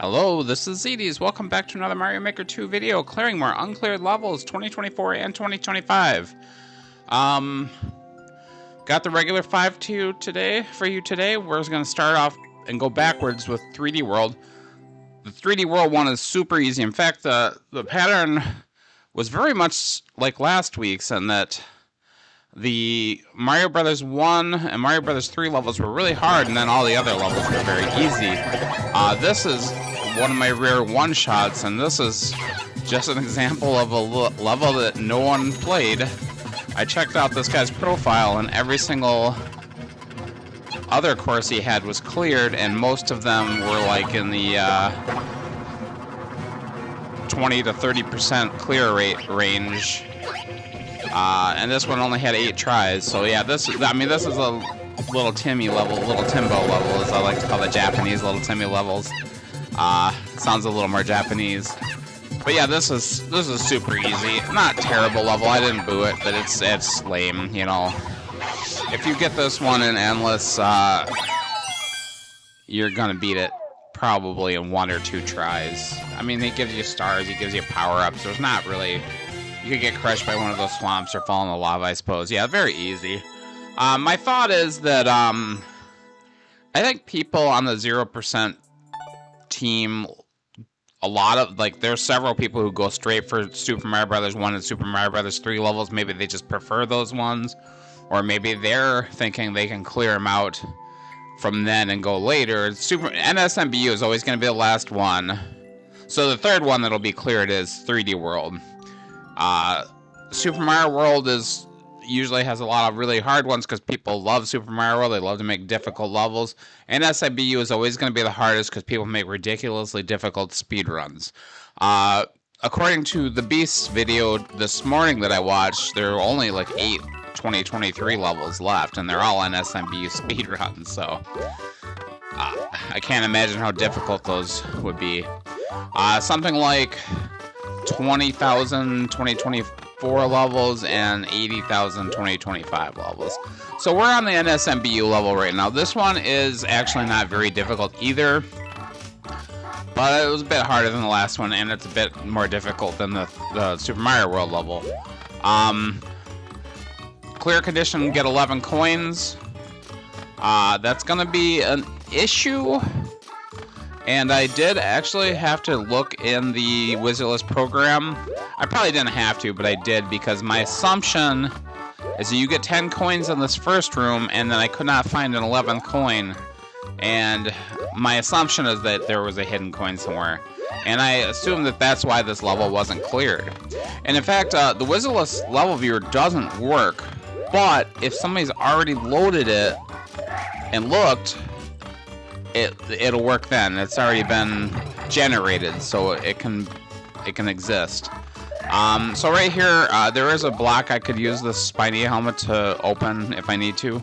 Hello, this is Zedis. Welcome back to another Mario Maker 2 video, clearing more uncleared levels 2024 and 2025. Got the regular 5 for you today. We're going to start off and go backwards with 3D World. The 3D World one is super easy. In fact, the pattern was very much like last week's in that the Mario Brothers 1 and Mario Brothers 3 levels were really hard, and then all the other levels were very easy. This is one of my rare one-shots, and this is just an example of a level that no one played. I checked out this guy's profile, and every single other course he had was cleared, and most of them were like in the 20 to 30% clear rate range. And this one only had 8 tries, so yeah, this is a little Timmy level, little Timbo level, as I like to call the Japanese little Timmy levels. Sounds a little more Japanese. But yeah, this is super easy. Not terrible level, I didn't boo it, but it's lame, you know. If you get this one in Endless, you're gonna beat it probably in 1 or 2 tries. I mean, he gives you stars, he gives you power-ups, there's not really... You could get crushed by one of those swamps or fall in the lava, I suppose. Yeah, very easy. My thought is that I think people on the 0% team, there's several people who go straight for Super Mario Brothers 1 and Super Mario Brothers 3 levels. Maybe they just prefer those ones, or maybe they're thinking they can clear them out from then and go later. NSMBU is always going to be the last one. So the third one that'll be cleared is 3D World. Super Mario World usually has a lot of really hard ones because people love Super Mario World. They love to make difficult levels. And NSMBU is always going to be the hardest because people make ridiculously difficult speedruns. According to the Beast's video this morning that I watched, there are only like 8 2023 levels left, and they're all NSMBU speedruns, so I can't imagine how difficult those would be. Something like 20,000 2024 levels and 80,000 2025 levels. So we're on the NSMBU level right now. This one is actually not very difficult either, but it was a bit harder than the last one, and it's a bit more difficult than the Super Mario World level. Clear condition, get 11 coins. That's gonna be an issue. And I did actually have to look in the Wizardless program. I probably didn't have to, but I did, because my assumption is that you get 10 coins in this first room, and then I could not find an 11th coin. And my assumption is that there was a hidden coin somewhere. And I assume that that's why this level wasn't cleared. And in fact, the Wizardless level viewer doesn't work. But if somebody's already loaded it and looked, it'll work then. It's already been generated, so it can exist. So right here, there is a block I could use this Spiny helmet to open if I need to,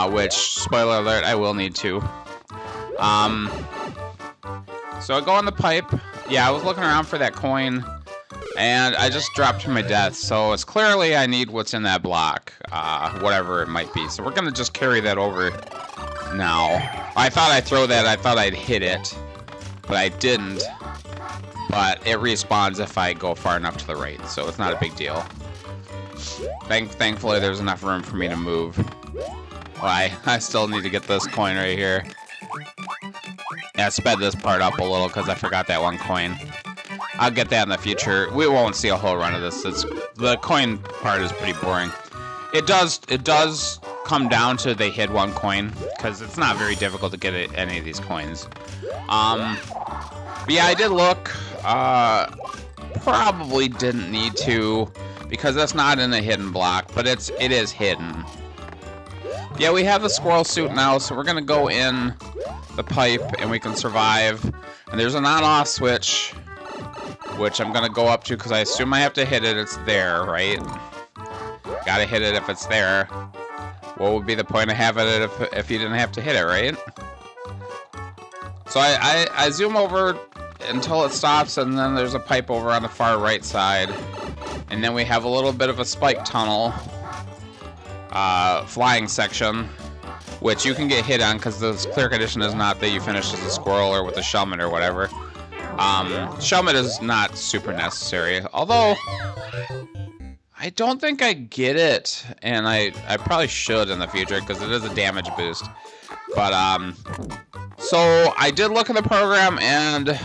which, spoiler alert, I will need to. So I go on the pipe. Yeah, I was looking around for that coin, and I just dropped to my death, so it's clearly I need what's in that block, whatever it might be. So we're gonna just carry that over now. I thought I'd throw that, I thought I'd hit it, but I didn't. But it respawns if I go far enough to the right, so it's not a big deal. Thankfully there's enough room for me to move. Well, I still need to get this coin right here. Yeah, I sped this part up a little because I forgot that one coin. I'll get that in the future. We won't see a whole run of this. The coin part is pretty boring. It does come down to they hid one coin, because it's not very difficult to get any of these coins. But yeah, I did look. Probably didn't need to, because that's not in a hidden block, but it is hidden. Yeah, we have the squirrel suit now, so we're gonna go in the pipe and we can survive. And there's an on-off switch, which I'm gonna go up to because I assume I have to hit it. It's there, right? Gotta hit it if it's there. What would be the point of having it if you didn't have to hit it, right? So I zoom over until it stops, and then there's a pipe over on the far right side. And then we have a little bit of a spike tunnel, flying section. which you can get hit on because the clear condition is not that you finish as a squirrel or with a shellmet or whatever. Shellmet is not super necessary, although I don't think I get it, and I probably should in the future because it is a damage boost. But so I did look at the program, and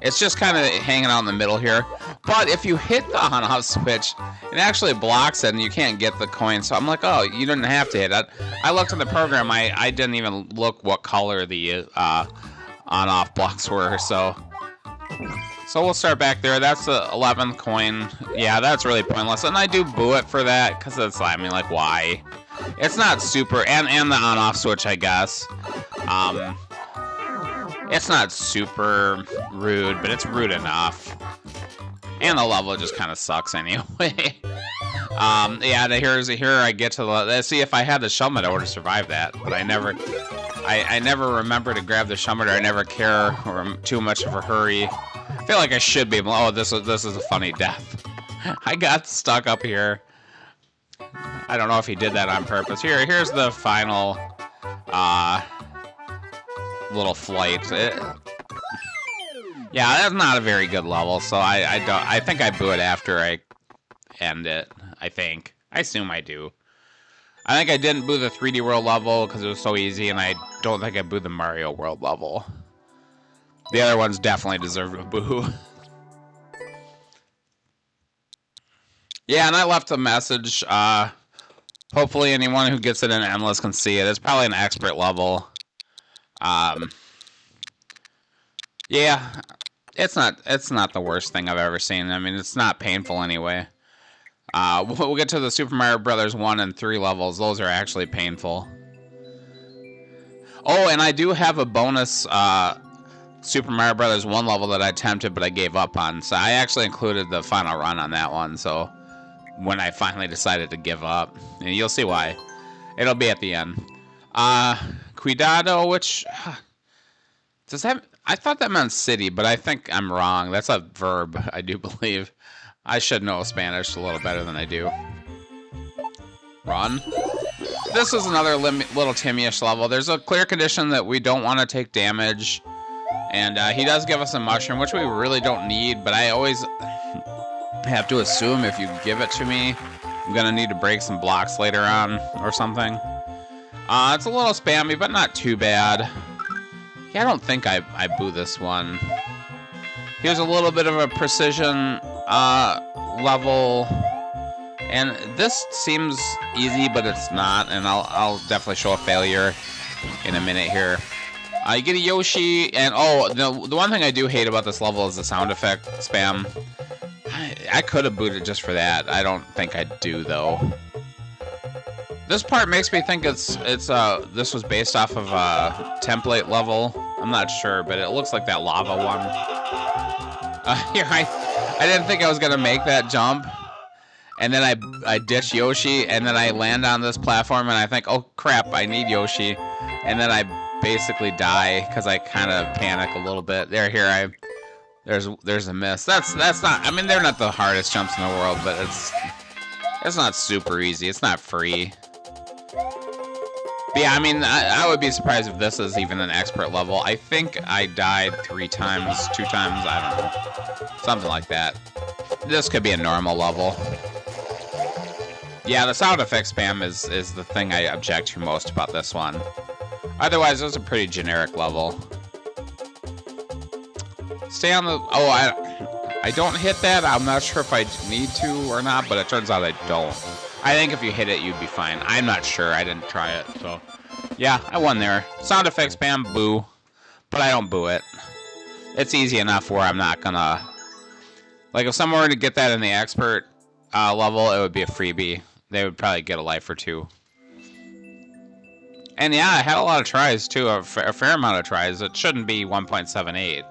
it's just kind of hanging out in the middle here. But if you hit the on-off switch, it actually blocks it, and you can't get the coin. So I'm like, oh, you didn't have to hit it. I looked at the program. I didn't even look what color the on-off blocks were. So we'll start back there. That's the 11th coin. Yeah, that's really pointless. And I do boo it for that, because it's, I mean, like, why? It's not super, and the on-off switch, I guess. It's not super rude, but it's rude enough. And the level just kind of sucks anyway. Yeah, here I get to the, see, if I had the shellmet, I would have survived that, but I never remember to grab the shellmet, or I never care, or I'm too much of a hurry. I feel like I should be able, oh, this is a funny death. I got stuck up here. I don't know if he did that on purpose. Here's the final little flight. Yeah, that's not a very good level, so I think I boo it after I end it. I assume I do. I think I didn't boo the 3D World level because it was so easy, and I don't think I booed the Mario World level. The other ones definitely deserve a boo. Yeah, and I left a message. Hopefully anyone who gets it in Endless can see it. It's probably an expert level. Yeah, it's not the worst thing I've ever seen. I mean, it's not painful anyway. We'll get to the Super Mario Brothers 1 and 3 levels. Those are actually painful. Oh, and I do have a bonus Super Mario Brothers 1 level that I attempted, but I gave up on. So I actually included the final run on that one. So when I finally decided to give up, and you'll see why. It'll be at the end. Cuidado, which does that? I thought that meant city, but I think I'm wrong. That's a verb, I do believe. I should know Spanish a little better than I do. Run. This is another little Timmy-ish level. There's a clear condition that we don't want to take damage. And he does give us a mushroom, which we really don't need. But I always have to assume if you give it to me, I'm going to need to break some blocks later on or something. It's a little spammy, but not too bad. Yeah, I don't think I boo this one. Here's a little bit of a precision level, and this seems easy, but it's not, and I'll definitely show a failure in a minute here. You get a Yoshi, and oh, the one thing I do hate about this level is the sound effect spam. I could have booted just for that. I don't think I do, though. This part makes me think this was based off of a template level. I'm not sure, but it looks like that lava one. Here, I didn't think I was gonna make that jump, and then I ditch Yoshi, and then I land on this platform, and I think, oh crap, I need Yoshi, and then I basically die because I kind of panic a little bit. There's a miss. That's not. I mean, they're not the hardest jumps in the world, but it's not super easy. It's not free. But yeah, I mean, I would be surprised if this is even an expert level. I think I died 3 times, 2 times, I don't know. Something like that. This could be a normal level. Yeah, the sound effect spam is the thing I object to most about this one. Otherwise, it was a pretty generic level. Stay on the... Oh, I don't hit that. I'm not sure if I need to or not, but it turns out I don't. I think if you hit it, you'd be fine. I'm not sure. I didn't try it, so... Yeah, I won there. Sound effects spam, boo. But I don't boo it. It's easy enough where I'm not gonna... Like, if someone were to get that in the expert level, it would be a freebie. They would probably get a life or 2. And yeah, I had a lot of tries, too. A fair amount of tries. It shouldn't be 1.78.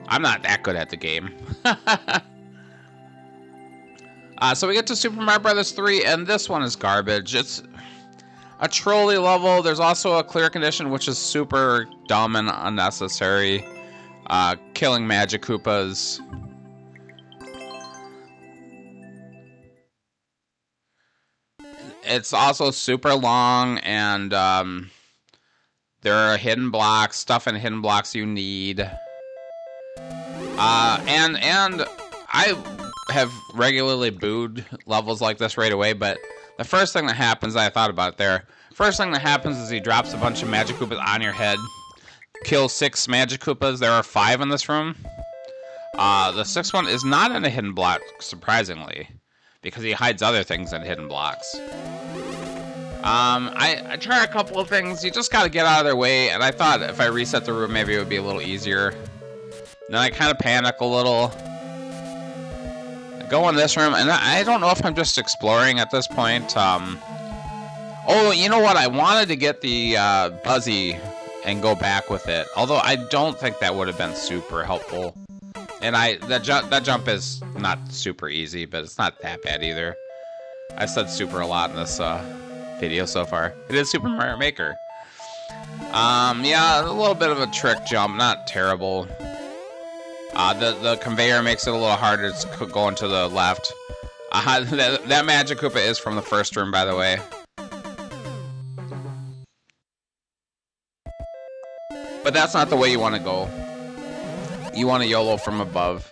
I'm not that good at the game. So we get to Super Mario Brothers 3, and this one is garbage. It's a trolley level. There's also a clear condition, which is super dumb and unnecessary. Killing Magic Koopas. it's also super long, and there are hidden blocks, stuff in hidden blocks you need. And I have regularly booed levels like this right away, but the first thing that happens, I thought about it there, first thing that happens is he drops a bunch of Magic Koopas on your head, kills 6 Magic Koopas. There are 5 in this room. The 6th one is not in a hidden block, surprisingly, because he hides other things in hidden blocks. I tried a couple of things. You just gotta get out of their way, and I thought if I reset the room, maybe it would be a little easier. Then I kind of panic a little. I go in this room, and I don't know if I'm just exploring at this point. Oh, you know what? I wanted to get the Buzzy and go back with it, although I don't think that would have been super helpful. And that jump is not super easy, but it's not that bad either. I said super a lot in this video so far. It is Super Mario Maker. Yeah, a little bit of a trick jump, not terrible. The conveyor makes it a little harder to go into the left. That Magic Koopa is from the first room, by the way. But that's not the way you want to go. You want to YOLO from above.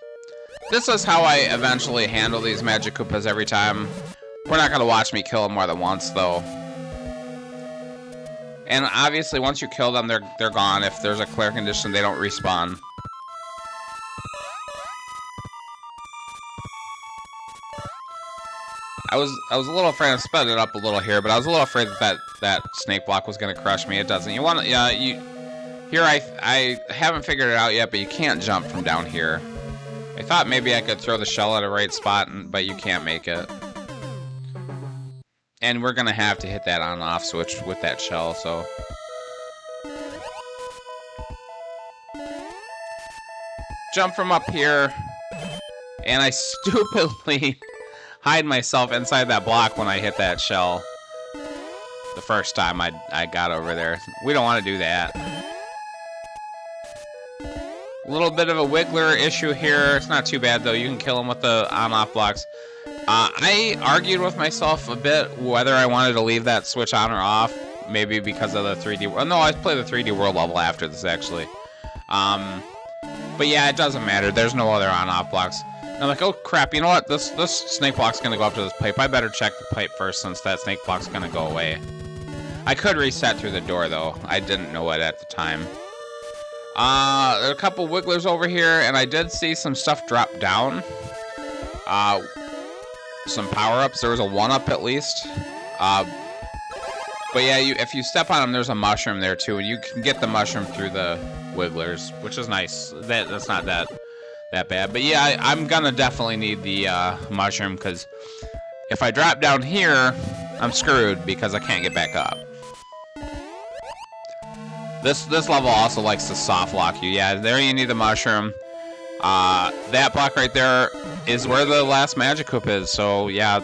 This is how I eventually handle these Magic Koopas every time. We're not going to watch me kill them more than once, though. And obviously, once you kill them, they're gone. If there's a clear condition, they don't respawn. I was a little afraid. I sped it up a little here, but I was a little afraid that snake block was going to crush me. It doesn't. You want to, yeah, here I haven't figured it out yet, but you can't jump from down here. I thought maybe I could throw the shell at a right spot, but you can't make it. And we're going to have to hit that on-off switch with that shell, so. Jump from up here, and I stupidly hide myself inside that block when I hit that shell. The first time I got over there. We don't want to do that. A little bit of a wiggler issue here. It's not too bad, though. You can kill him with the on-off blocks. I argued with myself a bit whether I wanted to leave that switch on or off. Maybe because of the 3D... Well, no, I played the 3D World level after this, actually. But yeah, it doesn't matter. There's no other on-off blocks. And I'm like, oh, crap. You know what? This snake block's going to go up to this pipe. I better check the pipe first since that snake block's going to go away. I could reset through the door, though. I didn't know it at the time. There are a couple wigglers over here, and I did see some stuff drop down. Some power-ups. There was a 1-up at least. But yeah, if you step on them, there's a mushroom there too, and you can get the mushroom through the wigglers, which is nice. That's not that bad. But yeah, I'm gonna definitely need the mushroom, because if I drop down here, I'm screwed because I can't get back up. This level also likes to soft lock you. Yeah, there you need the mushroom. That block right there is where the last Magic Koopa is. So yeah,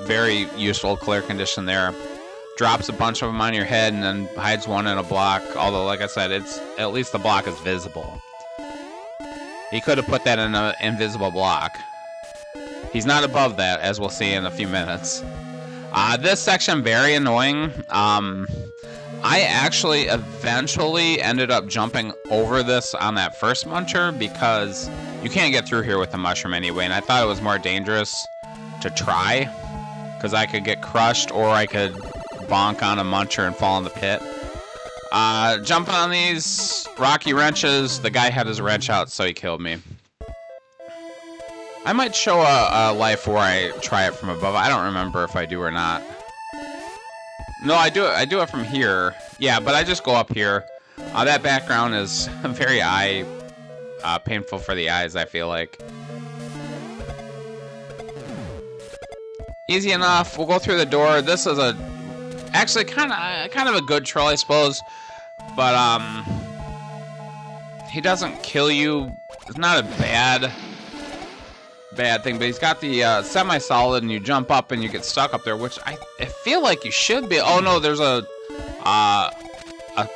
very useful clear condition there. Drops a bunch of them on your head and then hides one in a block. Although, like I said, it's at least the block is visible. He could have put that in an invisible block. He's not above that, as we'll see in a few minutes. This section, very annoying. I actually eventually ended up jumping over this on that first muncher because you can't get through here with the mushroom anyway, and I thought it was more dangerous to try because I could get crushed or I could bonk on a muncher and fall in the pit. Jumping on these rocky wrenches, the guy had his wrench out, so he killed me. I might show a life where I try it from above. I don't remember if I do or not. No, I do it from here. Yeah, but I just go up here. That background is very painful for the eyes, I feel like. Easy enough. We'll go through the door. This is actually kind of a good troll, I suppose. But he doesn't kill you. It's not a bad thing, but he's got the semi-solid, and you jump up and you get stuck up there, which I feel like you should be. Oh no, there's a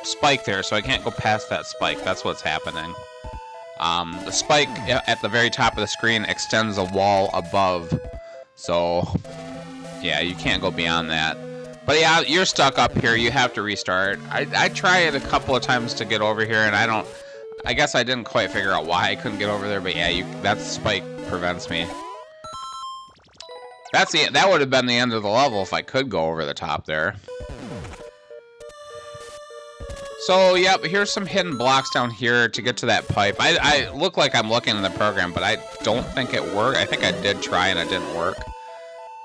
spike there, so I can't go past that spike. That's what's happening. The spike at the very top of the screen extends a wall above, so Yeah, you can't go beyond that. But yeah, you're stuck up here. You have to restart. I tried a couple of times to get over here, and I guess I didn't quite figure out why I couldn't get over there. But yeah, that spike prevents me. That would have been the end of the level if I could go over the top there. So, yep, here's some hidden blocks down here to get to that pipe. I look like I'm looking in the program, but I don't think it worked. I think I did try and it didn't work.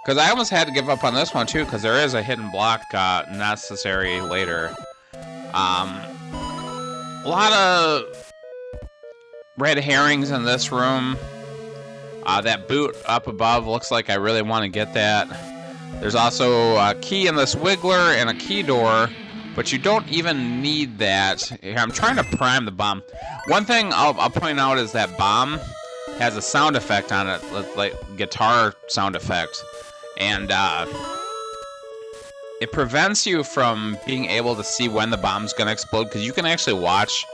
Because I almost had to give up on this one, too, because there is a hidden block necessary later. A lot of red herrings in this room. That boot up above looks like I really want to get that. There's also a key in this wiggler and a key door, but you don't even need that. I'm trying to prime the bomb. One thing I'll point out is that bomb has a sound effect on it, like guitar sound effect. And it prevents you from being able to see when the bomb's going to explode, because you can actually watch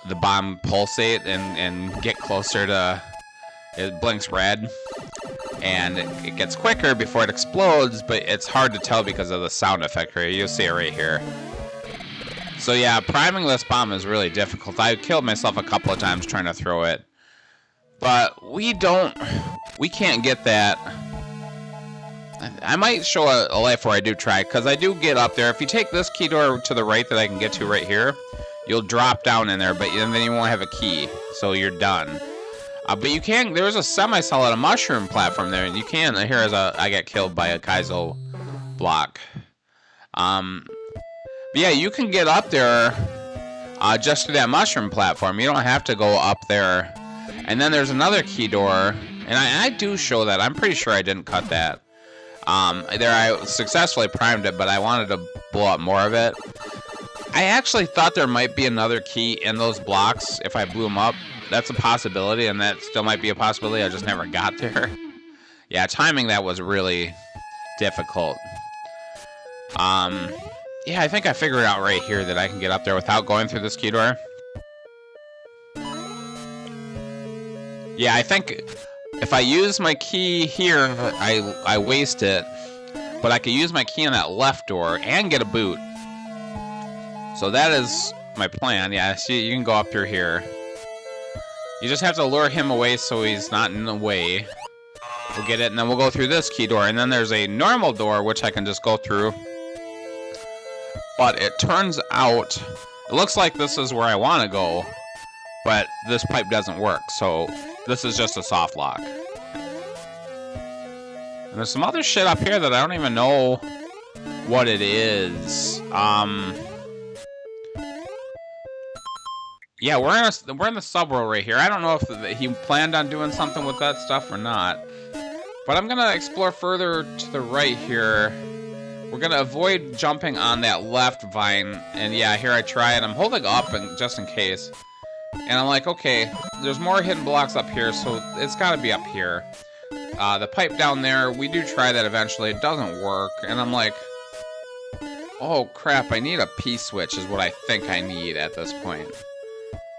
the bomb pulsate and get closer to... It blinks red, and it gets quicker before it explodes, but it's hard to tell because of the sound effect right here. You'll see it right here. So yeah, priming this bomb is really difficult. I killed myself a couple of times trying to throw it. But we can't get that. I might show a life where I do try, because I do get up there. If you take this key door to the right that I can get to right here, you'll drop down in there, but then you won't have a key, so you're done. But you can, there's a semi-solid mushroom platform there, and you can, I get killed by a Kaizo block. But yeah, you can get up there just to that mushroom platform. You don't have to go up there. And then there's another key door, and I do show that. I'm pretty sure I didn't cut that. I successfully primed it, but I wanted to blow up more of it. I actually thought there might be another key in those blocks if I blew them up. That's a possibility, and that still might be a possibility. I just never got there. Yeah, timing that was really difficult. Yeah, I think I figured out right here that I can get up there without going through this key door. Yeah, I think if I use my key here, I waste it. But I could use my key on that left door and get a boot. So that is my plan. Yeah, see, you can go up through here. You just have to lure him away so he's not in the way. We'll get it, and then we'll go through this key door. And then there's a normal door, which I can just go through. But it turns out, it looks like this is where I want to go. But this pipe doesn't work, so this is just a soft lock. And there's some other shit up here that I don't even know what it is. Yeah, we're in the subworld right here. I don't know if he planned on doing something with that stuff or not. But I'm gonna explore further to the right here. We're gonna avoid jumping on that left vine. And yeah, here I try it. I'm holding up just in case. And I'm like, okay, there's more hidden blocks up here, so it's gotta be up here. The pipe down there, we do try that eventually. It doesn't work. And I'm like, oh crap, I need a P-switch is what I think I need at this point.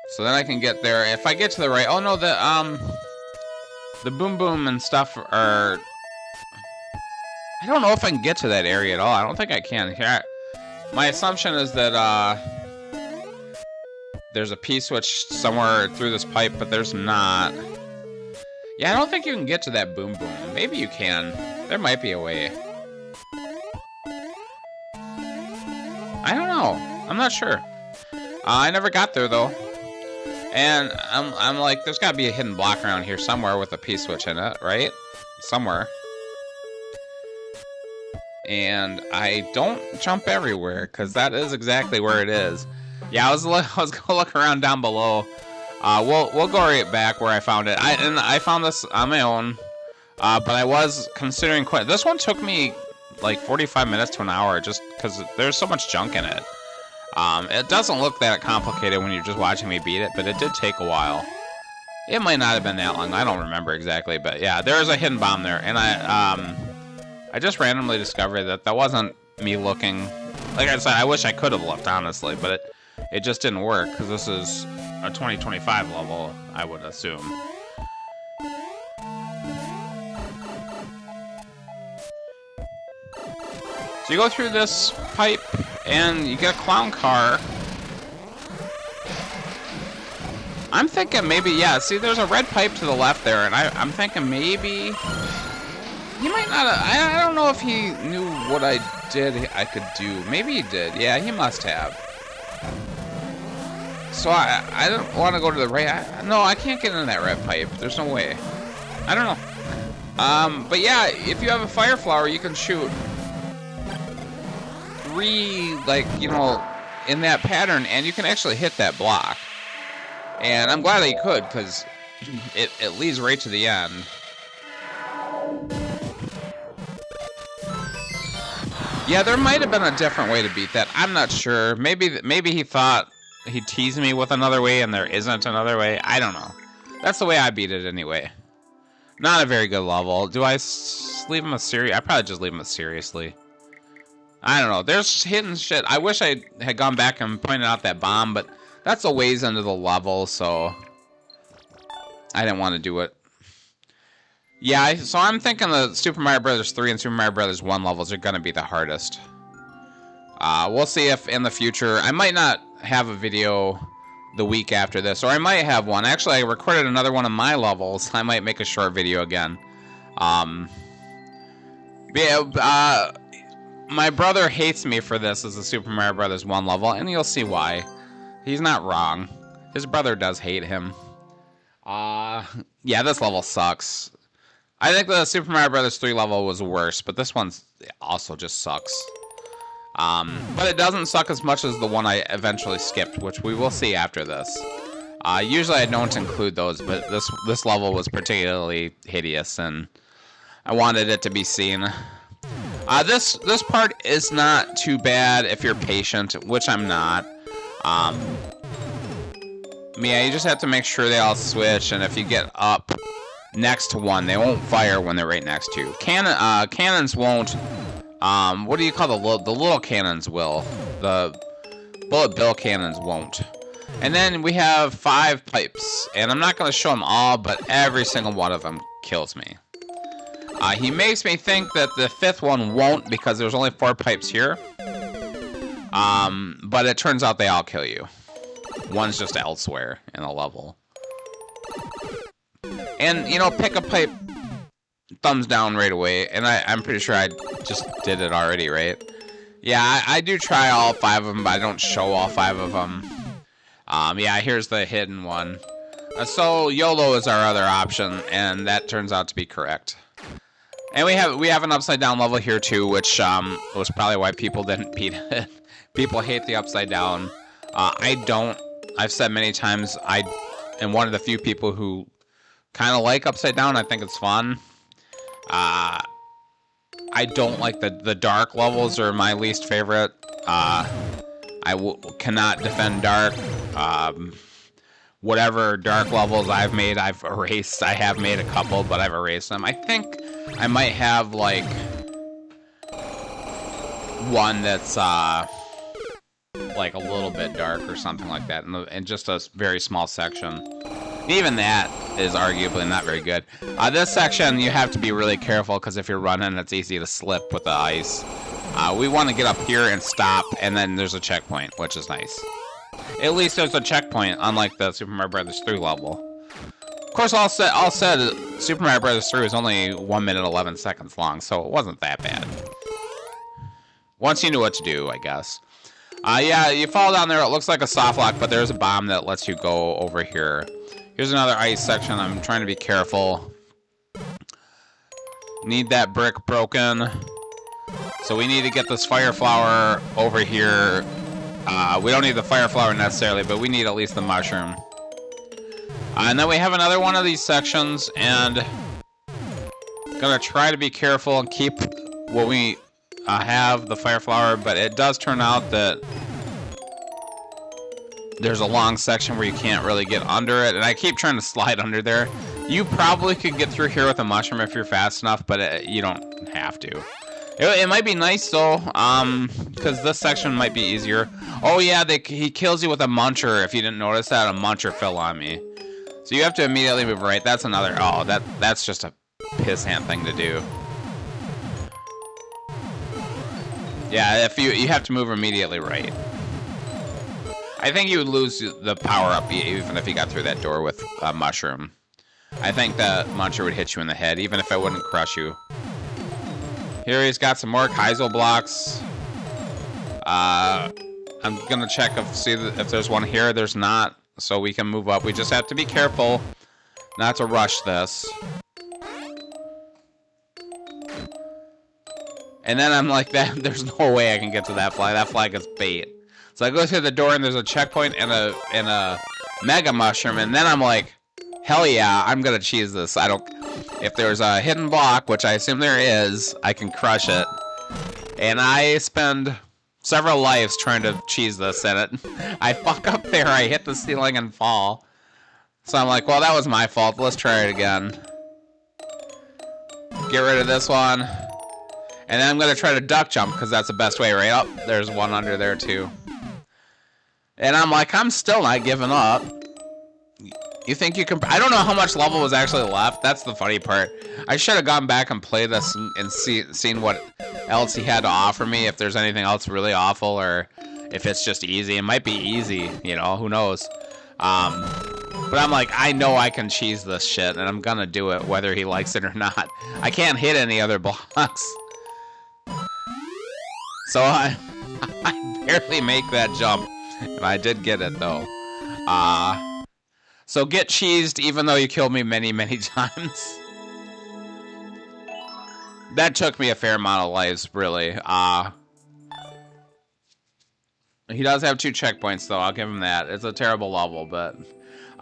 So then I can get there. If I get to the right... Oh, no, the boom boom and stuff are... I don't know if I can get to that area at all. I don't think I can. Here, my assumption is that there's a P-switch somewhere through this pipe, but there's not. Yeah, I don't think you can get to that boom boom. Maybe you can. There might be a way. I don't know. I'm not sure. I never got there, though. And I'm like, there's got to be a hidden block around here somewhere with a P-switch in it, right? Somewhere. And I don't jump everywhere, because that is exactly where it is. Yeah, I was gonna look around down below. We'll go right back where I found it. I found this on my own, but I was considering quit. This one took me like 45 minutes to an hour, just because there's so much junk in it. It doesn't look that complicated when you're just watching me beat it, but it did take a while. It might not have been that long. I don't remember exactly, but yeah, there is a hidden bomb there, and I just randomly discovered that wasn't me looking. Like I said, I wish I could have looked, honestly, but it just didn't work, because this is a 2025 level, I would assume. So you go through this pipe, and you get a clown car. I'm thinking maybe, yeah, see, there's a red pipe to the left there, and I'm thinking maybe... He might not have, I don't know if he knew what I did I could do. Maybe he did. Yeah, he must have. So I don't want to go to the right. No, I can't get into that red pipe. There's no way. I don't know. But yeah, if you have a fire flower, you can shoot 3, like, you know, in that pattern, and you can actually hit that block. And I'm glad that you could, because it leads right to the end. Yeah, there might have been a different way to beat that. I'm not sure. Maybe he thought he'd tease me with another way, and there isn't another way. I don't know. That's the way I beat it anyway. Not a very good level. Do I leave him a serious? I probably just leave him a seriously. I don't know. There's hidden shit. I wish I had gone back and pointed out that bomb, but that's a ways into the level, so I didn't want to do it. Yeah, so I'm thinking the Super Mario Bros. 3 and Super Mario Bros. 1 levels are going to be the hardest. We'll see if in the future... I might not have a video the week after this, or I might have one. Actually, I recorded another one of my levels. I might make a short video again. My brother hates me for this as a Super Mario Bros. 1 level, and you'll see why. He's not wrong. His brother does hate him. Yeah, this level sucks. I think the Super Mario Bros. 3 level was worse, but this one also just sucks. But it doesn't suck as much as the one I eventually skipped, which we will see after this. Usually I don't include those, but this level was particularly hideous, and I wanted it to be seen. This part is not too bad if you're patient, which I'm not. Yeah, you just have to make sure they all switch, and if you get up next to one, they won't fire when they're right next to you. Cannons won't. What do you call the little cannons will? The bullet bill cannons won't. And then we have 5 pipes, and I'm not going to show them all, but every single one of them kills me. He makes me think that the 5th one won't because there's only 4 pipes here. But it turns out they all kill you. One's just elsewhere in the level. And, you know, pick a pipe, thumbs down right away. And I'm pretty sure I just did it already, right? Yeah, I do try all 5 of them, but I don't show all 5 of them. Yeah, here's the hidden one. So YOLO is our other option, and that turns out to be correct. And we have an upside down level here too, which was probably why people didn't beat it. People hate the upside down. I don't. I've said many times I am one of the few people who kind of like upside down. I think it's fun. I don't like the dark levels are my least favorite. Cannot defend dark. Whatever dark levels I've made, I've erased. I have made a couple, but I've erased them. I think I might have, like, one that's, like, a little bit dark or something like that, in just a very small section. Even that is arguably not very good. This section, you have to be really careful, because if you're running, it's easy to slip with the ice. We want to get up here and stop, and then there's a checkpoint, which is nice. At least there's a checkpoint, unlike the Super Mario Bros. 3 level. Of course, all said, Super Mario Bros. 3 was only 1 minute 11 seconds long, so it wasn't that bad. Once you knew what to do, I guess. Yeah, you fall down there, it looks like a soft lock, but there's a bomb that lets you go over here. Here's another ice section, I'm trying to be careful. Need that brick broken. So we need to get this fire flower over here. We don't need the fire flower necessarily, but we need at least the mushroom. And then we have another one of these sections, and gonna try to be careful and keep what we have, the fire flower, but it does turn out that there's a long section where you can't really get under it, and I keep trying to slide under there. You probably could get through here with a mushroom if you're fast enough, but you don't have to. It might be nice, though, because this section might be easier. Oh, yeah, he kills you with a muncher. If you didn't notice that, a muncher fell on me. So you have to immediately move right. That's another... Oh, that's just a pissant thing to do. Yeah, if you have to move immediately right. I think you would lose the power-up even if you got through that door with a mushroom. I think the muncher would hit you in the head, even if it wouldn't crush you. Here he's got some more Kaizo blocks. I'm gonna check see if there's one here. There's not, so we can move up. We just have to be careful not to rush this. And then I'm like, there's no way I can get to that flag. That flag is bait. So I go through the door and there's a checkpoint and a mega mushroom, and then I'm like, hell yeah, I'm gonna cheese this. If there's a hidden block, which I assume there is, I can crush it. And I spend several lives trying to cheese this, and I fuck up there, I hit the ceiling and fall. So I'm like, well, that was my fault, let's try it again. Get rid of this one. And then I'm gonna try to duck jump, because that's the best way, right? Oh, there's one under there too. And I'm like, I'm still not giving up. You think you can... I don't know how much level was actually left. That's the funny part. I should have gone back and played this and seen what else he had to offer me. If there's anything else really awful, or if it's just easy. It might be easy, you know, who knows. But I'm like, I know I can cheese this shit, and I'm gonna do it whether he likes it or not. I can't hit any other blocks. So I barely make that jump. And I did get it, though. So get cheesed, even though you killed me many, many times. That took me a fair amount of lives, really. He does have 2 checkpoints, though. I'll give him that. It's a terrible level, but...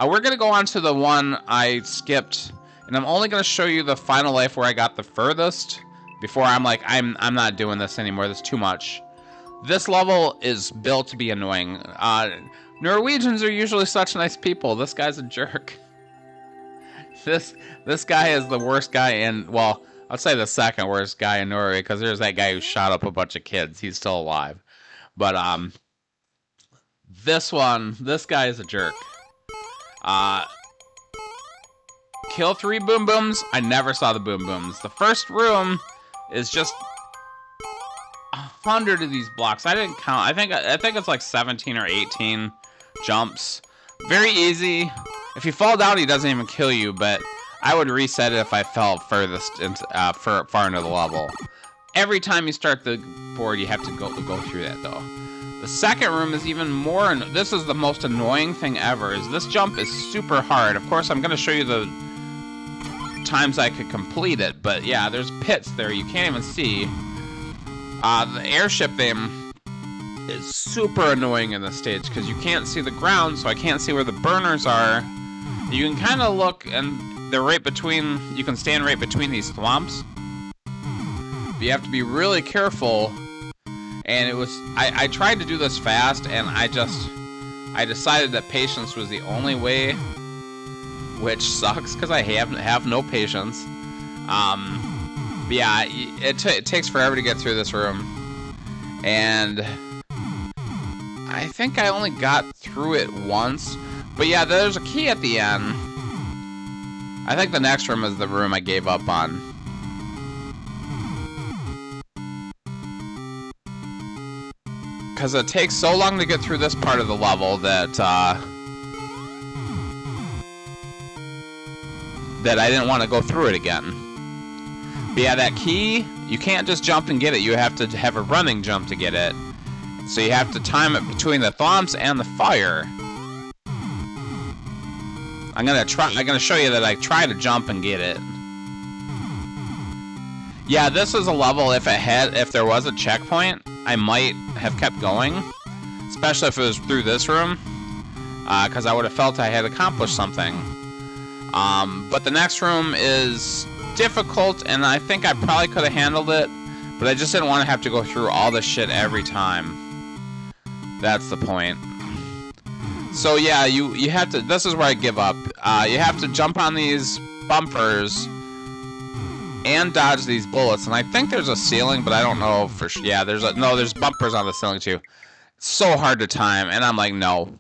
we're going to go on to the one I skipped. And I'm only going to show you the final life where I got the furthest. Before I'm like, I'm not doing this anymore. This is too much. This level is built to be annoying. Norwegians are usually such nice people. This guy's a jerk. This guy is the worst guy in... Well, I'll say the second worst guy in Norway, because there's that guy who shot up a bunch of kids. He's still alive. But, this guy is a jerk. Kill 3 boom booms. I never saw the boom booms. The first room is just 100 of these blocks. I didn't count. I think it's like 17 or 18 jumps. Very easy. If you fall down, he doesn't even kill you, but I would reset it if I fell furthest into, far into the level. Every time you start the board, you have to go through that, though. The second room is even more... This is the most annoying thing ever, is this jump is super hard. Of course, I'm going to show you the times I could complete it, but yeah, there's pits there you can't even see. The airship thing is super annoying in this stage, because you can't see the ground, so I can't see where the burners are. You can kind of look, and they're right between... You can stand right between these thwomps. But you have to be really careful... And it was, I tried to do this fast, and I decided that patience was the only way, which sucks, because I have no patience. But yeah, it takes forever to get through this room. And I think I only got through it once. But yeah, there's a key at the end. I think the next room is the room I gave up on. Because it takes so long to get through this part of the level that I didn't want to go through it again. But yeah, that key, you can't just jump and get it. You have to have a running jump to get it. So you have to time it between the thwomps and the fire. I'm gonna show you that I try to jump and get it. Yeah, this is a level, if there was a checkpoint, I might have kept going, especially if it was through this room, because I would have felt I had accomplished something. But the next room is difficult, and I think I probably could have handled it, but I just didn't want to have to go through all this shit every time. That's the point. So yeah, you have to, this is where I give up. You have to jump on these bumpers and dodge these bullets, and I think there's a ceiling, but I don't know for sure. Yeah, there's bumpers on the ceiling too. It's so hard to time, and I'm like, no,